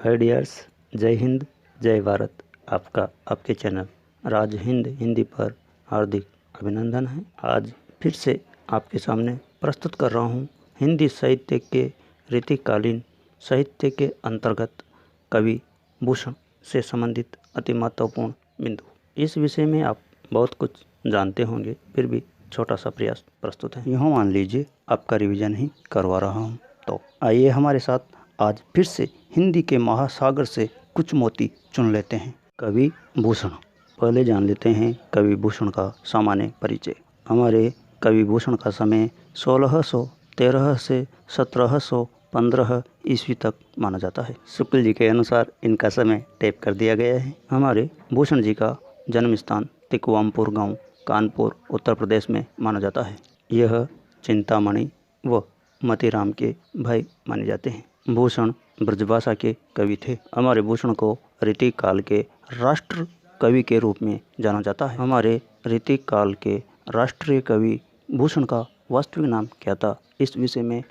हाय dears, जय हिंद जय भारत। आपका आपके चैनल राज हिंद हिंदी पर हार्दिक अभिनंदन है। आज फिर से आपके सामने प्रस्तुत कर रहा हूँ हिंदी साहित्य के रीतिकालीन साहित्य के अंतर्गत कवि भूषण से संबंधित अति महत्वपूर्ण बिंदु। इस विषय में आप बहुत कुछ जानते होंगे, फिर भी छोटा सा प्रयास प्रस्तुत है। यूँ मान लीजिए आपका रिवीजन ही करवा रहा हूँ। तो आइए हमारे साथ आज फिर से हिंदी के महासागर से कुछ मोती चुन लेते हैं। कवि भूषण। पहले जान लेते हैं कवि भूषण का सामान्य परिचय। हमारे कवि भूषण का समय 1613 से 1715 ईस्वी तक माना जाता है। शुक्ल जी के अनुसार इनका समय टेप कर दिया गया है। हमारे भूषण जी का जन्म स्थान तिकवामपुर गांव, कानपुर, उत्तर प्रदेश में माना जाता है। यह चिंतामणि व मतीराम के भाई माने जाते हैं। भूषण ब्रजभाषा के कवि थे। हमारे भूषण को ऋतिक काल के राष्ट्र कवि के रूप में जाना जाता है। हमारे ऋतिक काल के राष्ट्रीय कवि भूषण का वास्तविक नाम क्या था, इस विषय में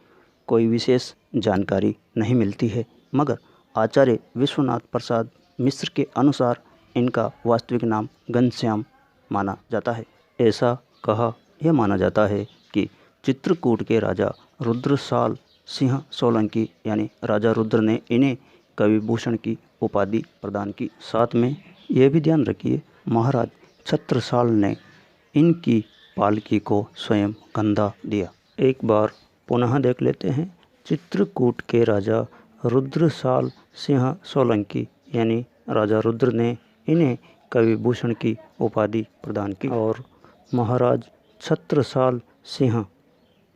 कोई विशेष जानकारी नहीं मिलती है, मगर आचार्य विश्वनाथ प्रसाद मिश्र के अनुसार इनका वास्तविक नाम घनश्याम माना जाता है। ऐसा कहा यह माना जाता है कि चित्रकूट के राजा रुद्रसाल सिंह सोलंकी यानी राजा रुद्र ने इन्हें कवि भूषण की उपाधि प्रदान की। साथ में यह भी ध्यान रखिए, महाराज छत्रसाल ने इनकी पालकी को स्वयं कंधा दिया। एक बार पुनः देख लेते हैं। चित्रकूट के राजा रुद्रसाल सिंह सोलंकी यानी राजा रुद्र ने इन्हें कवि भूषण की उपाधि प्रदान की और महाराज छत्रसाल सिंह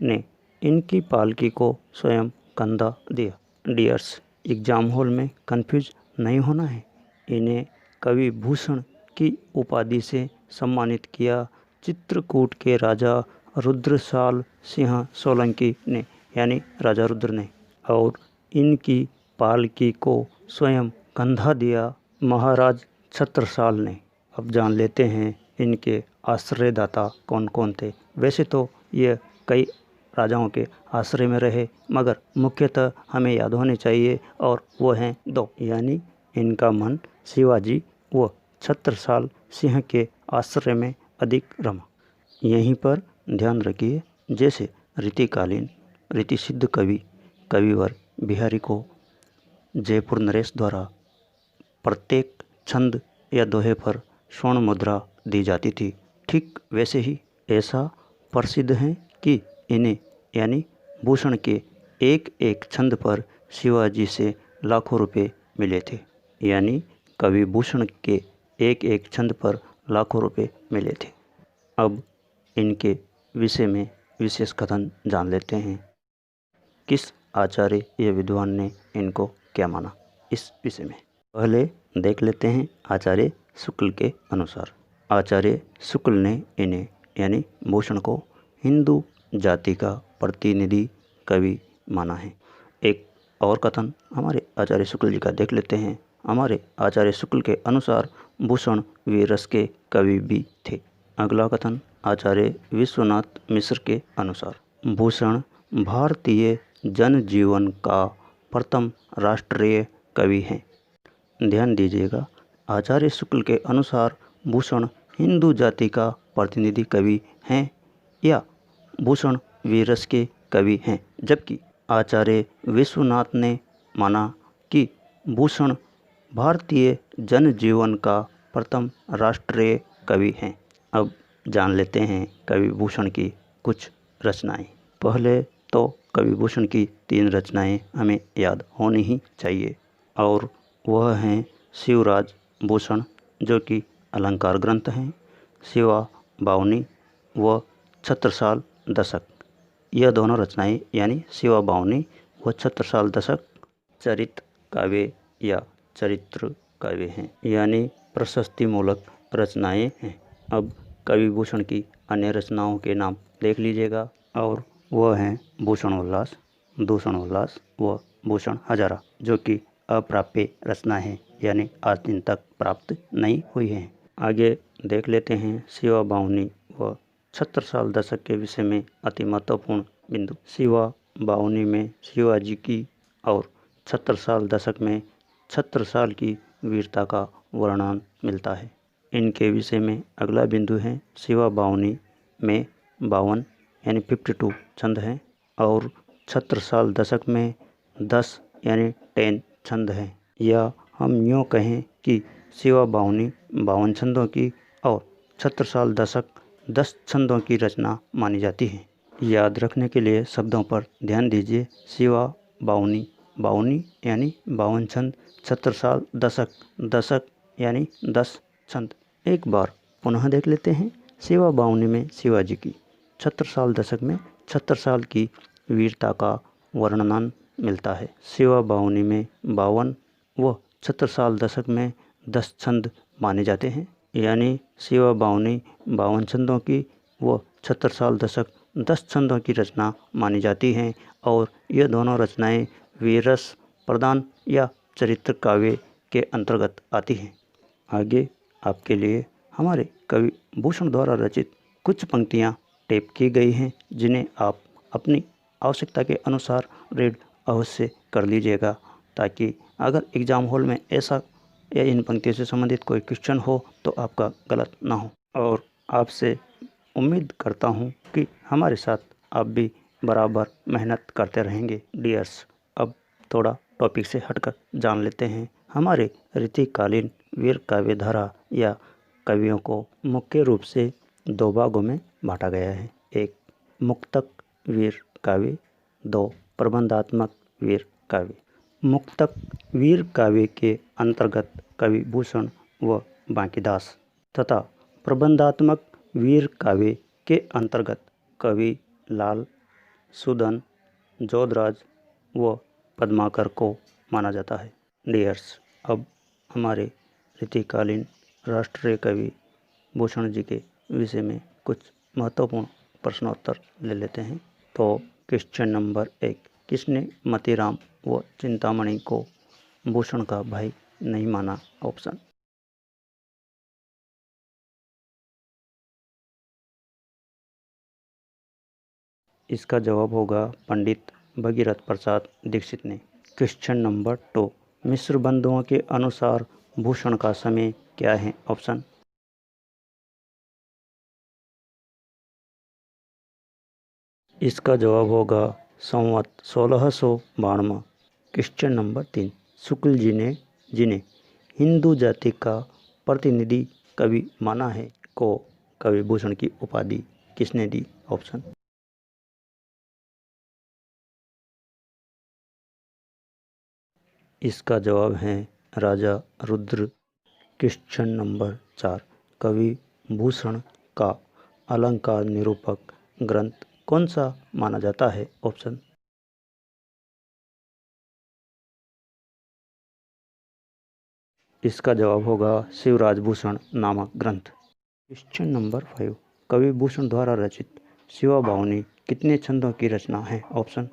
ने इनकी पालकी को स्वयं कंधा दिया। डियर्स, एग्जाम हॉल में कंफ्यूज नहीं होना है। इन्हें कवि भूषण की उपाधि से सम्मानित किया चित्रकूट के राजा रुद्रसाल सिंह सोलंकी ने यानी राजा रुद्र ने, और इनकी पालकी को स्वयं कंधा दिया महाराज छत्रसाल ने। अब जान लेते हैं इनके आश्रयदाता कौन कौन थे। वैसे तो ये कई राजाओं के आश्रय में रहे, मगर मुख्यतः हमें याद होने चाहिए और वो हैं दो, यानी इनका मन शिवाजी व छत्रसाल सिंह के आश्रय में अधिक रमा। यहीं पर ध्यान रखिए, जैसे रीतिकालीन रीतिसिद्ध कवि कविवर बिहारी को जयपुर नरेश द्वारा प्रत्येक छंद या दोहे पर स्वर्ण मुद्रा दी जाती थी, ठीक वैसे ही ऐसा प्रसिद्ध है कि इन्हें यानी भूषण के एक एक छंद पर शिवाजी से लाखों रुपए मिले थे। यानी कवि भूषण के एक एक छंद पर लाखों रुपए मिले थे। अब इनके विषय में विशेष कथन जान लेते हैं। किस आचार्य या विद्वान ने इनको क्या माना, इस विषय में पहले देख लेते हैं। आचार्य शुक्ल के अनुसार आचार्य शुक्ल ने इन्हें यानी भूषण को हिंदू जाति का प्रतिनिधि कवि माना है। एक और कथन हमारे आचार्य शुक्ल जी का देख लेते हैं। हमारे आचार्य शुक्ल के अनुसार भूषण वीररस के कवि भी थे। अगला कथन आचार्य विश्वनाथ मिश्र के अनुसार भूषण भारतीय जनजीवन का प्रथम राष्ट्रीय कवि हैं। ध्यान दीजिएगा, आचार्य शुक्ल के अनुसार भूषण हिंदू जाति का प्रतिनिधि कवि हैं या भूषण वीररस के कवि हैं, जबकि आचार्य विश्वनाथ ने माना कि भूषण भारतीय जनजीवन का प्रथम राष्ट्रीय कवि हैं। अब जान लेते हैं कवि भूषण की कुछ रचनाएं। पहले तो कवि भूषण की 3 रचनाएं हमें याद होनी ही चाहिए, और वह हैं शिवराज भूषण जो कि अलंकार ग्रंथ हैं, शिवा बावनी व छत्रसाल दशक। यह दोनों रचनाएं यानी शिवा बावनी व छत्रसाल दशक चरित काव्य या चरित्र काव्य हैं, यानी प्रशस्तिमूलक रचनाएं हैं। अब कवि भूषण की अन्य रचनाओं के नाम देख लीजिएगा, और वह हैं भूषण उल्लास, दूषण उल्लास व भूषण हजारा, जो कि अप्राप्य रचना है, यानी आज दिन तक प्राप्त नहीं हुई हैं। आगे देख लेते हैं शिवा बावनी व छत्रसाल दशक के विषय में अति महत्वपूर्ण बिंदु। शिवा बावनी में शिवाजी की और छत्रसाल दशक में छत्रसाल की वीरता का वर्णन मिलता है। इनके विषय में अगला बिंदु है शिवा बावनी में 52 यानी 52 छंद हैं और छत्रसाल दशक में 10 यानी 10 छंद हैं। या हम यूँ कहें कि शिवा बावनी 52 छंदों की और छत्रसाल दशक 10 छंदों की रचना मानी जाती है। याद रखने के लिए शब्दों पर ध्यान दीजिए। शिवा बावनी, बावनी यानी 52 छंद, छत्रसाल दशक, दशक यानी 10 छंद। एक बार पुनः देख लेते हैं। शिवा बावनी में शिवाजी की, छत्रसाल दशक में छत्रसाल की वीरता का वर्णन मिलता है। शिवा बावनी में 52 व छत्रसाल दशक में 10 छंद माने जाते हैं। यानी शिवा बावनी 52 छंदों की व छत्रसाल दशक 10 छंदों की रचना मानी जाती हैं और ये दोनों रचनाएं वीररस प्रधान या चरित्र काव्य के अंतर्गत आती हैं। आगे आपके लिए हमारे कवि भूषण द्वारा रचित कुछ पंक्तियां टेप की गई हैं, जिन्हें आप अपनी आवश्यकता के अनुसार रीड अवश्य कर लीजिएगा, ताकि अगर एग्ज़ाम हॉल में ऐसा या इन पंक्तियों से संबंधित कोई क्वेश्चन हो तो आपका गलत ना हो। और आपसे उम्मीद करता हूँ कि हमारे साथ आप भी बराबर मेहनत करते रहेंगे। डियर्स, अब थोड़ा टॉपिक से हटकर जान लेते हैं। हमारे रीतिकालीन वीर काव्य धारा या कवियों को मुख्य रूप से 2 भागों में बांटा गया है। एक मुक्तक वीर काव्य, 2 प्रबंधात्मक वीर काव्य। मुक्तक वीर काव्य के अंतर्गत कवि भूषण व बांकीदास तथा प्रबंधात्मक वीर काव्य के अंतर्गत कवि लाल, सुदन, जोधराज व पद्माकर को माना जाता है। डियर्स, अब हमारे रीतिकालीन राष्ट्रीय कवि भूषण जी के विषय में कुछ महत्वपूर्ण प्रश्नोत्तर ले लेते हैं। तो क्वेश्चन नंबर 1, किसने मतीराम व चिंतामणि को भूषण का भाई नहीं माना? ऑप्शन। इसका जवाब होगा पंडित भगीरथ प्रसाद दीक्षित ने। क्वेश्चन नंबर 2, मिश्र बंधुओं के अनुसार भूषण का समय क्या है? ऑप्शन। इसका जवाब होगा संवत 1692। क्वेश्चन नंबर 3, शुक्ल जी ने जिन्हें हिंदू जाति का प्रतिनिधि कवि माना है को कवि भूषण की उपाधि किसने दी? ऑप्शन। इसका जवाब है राजा रुद्र। क्वेश्चन नंबर 4, कवि भूषण का अलंकार निरूपक ग्रंथ कौन सा माना जाता है? ऑप्शन। इसका जवाब होगा शिवराज भूषण नामक ग्रंथ। क्वेश्चन नंबर 5, कवि भूषण द्वारा रचित शिवा बावनी कितने छंदों की रचना है? ऑप्शन।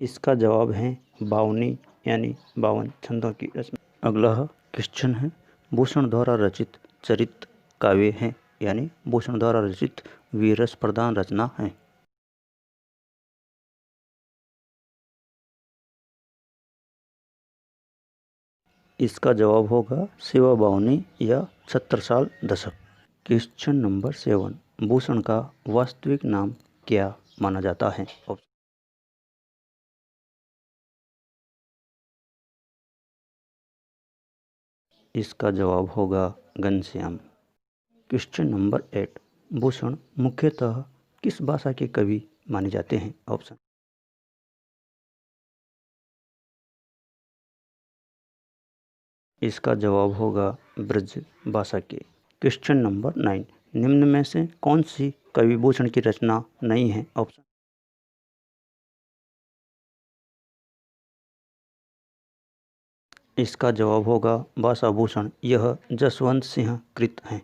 इसका जवाब है बावनी यानी 52 छंदों की रचना। अगला क्वेश्चन है, भूषण द्वारा रचित चरित्र काव्य है यानी भूषण द्वारा रचित वीररस प्रधान रचना है। इसका जवाब होगा शिवा बावनी या छत्रसाल दशक। क्वेश्चन नंबर 7, भूषण का वास्तविक नाम क्या माना जाता है? इसका जवाब होगा घनश्याम। क्वेश्चन नंबर 8, भूषण मुख्यतः किस भाषा के कवि माने जाते हैं? ऑप्शन। इसका जवाब होगा ब्रज भाषा के। क्वेश्चन नंबर 9, निम्न में से कौन सी कवि भूषण की रचना नहीं है? ऑप्शन। इसका जवाब होगा भाषा भूषण, यह जसवंत सिंह कृत है।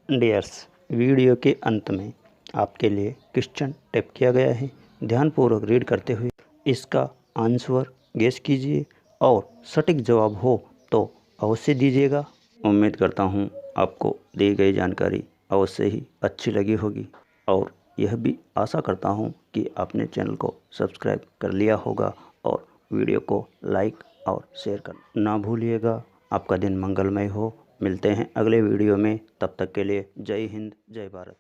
डियर्स, वीडियो के अंत में आपके लिए क्वेश्चन टाइप किया गया है, ध्यानपूर्वक रीड करते हुए इसका आंसर गेस कीजिए और सटीक जवाब हो तो अवश्य दीजिएगा। उम्मीद करता हूँ आपको दी गई जानकारी अवश्य ही अच्छी लगी होगी और यह भी आशा करता हूँ कि आपने चैनल को सब्सक्राइब कर लिया होगा और वीडियो को लाइक और शेयर करना ना भूलिएगा। आपका दिन मंगलमय हो। मिलते हैं अगले वीडियो में, तब तक के लिए जय हिंद जय भारत।